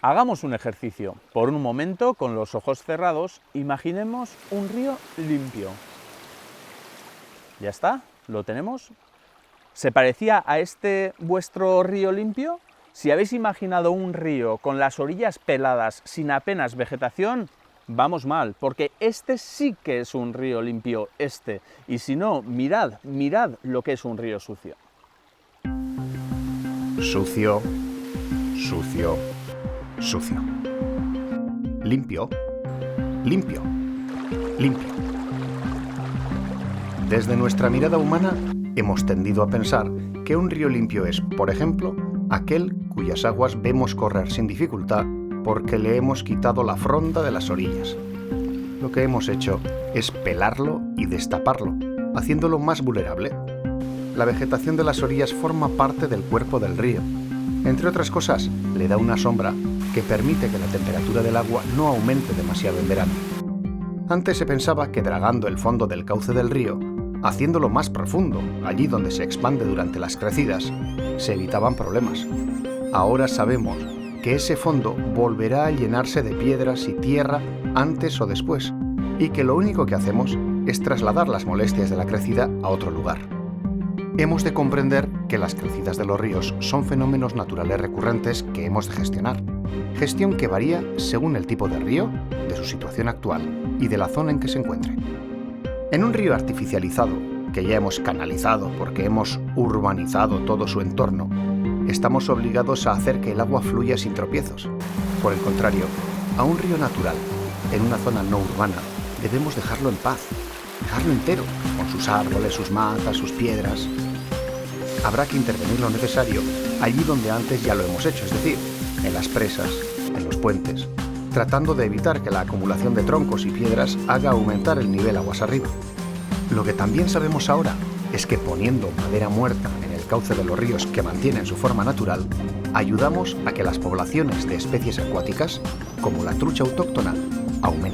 Hagamos un ejercicio. Por un momento, con los ojos cerrados, imaginemos un río limpio. ¿Ya está? ¿Lo tenemos? ¿Se parecía a este vuestro río limpio? Si habéis imaginado un río con las orillas peladas, sin apenas vegetación, vamos mal, porque este sí que es un río limpio, este. Y si no, mirad lo que es un río sucio. Sucio, sucio, sucio. Limpio, limpio, limpio. Desde nuestra mirada humana hemos tendido a pensar que un río limpio es, por ejemplo, aquel cuyas aguas vemos correr sin dificultad porque le hemos quitado la fronda de las orillas. Lo que hemos hecho es pelarlo y destaparlo, haciéndolo más vulnerable. La vegetación de las orillas forma parte del cuerpo del río. Entre otras cosas, le da una sombra que permite que la temperatura del agua no aumente demasiado en verano. Antes se pensaba que dragando el fondo del cauce del río, haciéndolo más profundo, allí donde se expande durante las crecidas, se evitaban problemas. Ahora sabemos que ese fondo volverá a llenarse de piedras y tierra antes o después, y que lo único que hacemos es trasladar las molestias de la crecida a otro lugar. Hemos de comprender que las crecidas de los ríos son fenómenos naturales recurrentes que hemos de gestionar. Gestión que varía según el tipo de río, de su situación actual y de la zona en que se encuentre. En un río artificializado, que ya hemos canalizado porque hemos urbanizado todo su entorno, estamos obligados a hacer que el agua fluya sin tropiezos. Por el contrario, a un río natural, en una zona no urbana, debemos dejarlo en paz, dejarlo entero, con sus árboles, sus matas, sus piedras. Habrá que intervenir lo necesario allí donde antes ya lo hemos hecho, es decir, en las presas, en los puentes, tratando de evitar que la acumulación de troncos y piedras haga aumentar el nivel aguas arriba. Lo que también sabemos ahora es que poniendo madera muerta en el cauce de los ríos que mantienen su forma natural, ayudamos a que las poblaciones de especies acuáticas, como la trucha autóctona, aumenten.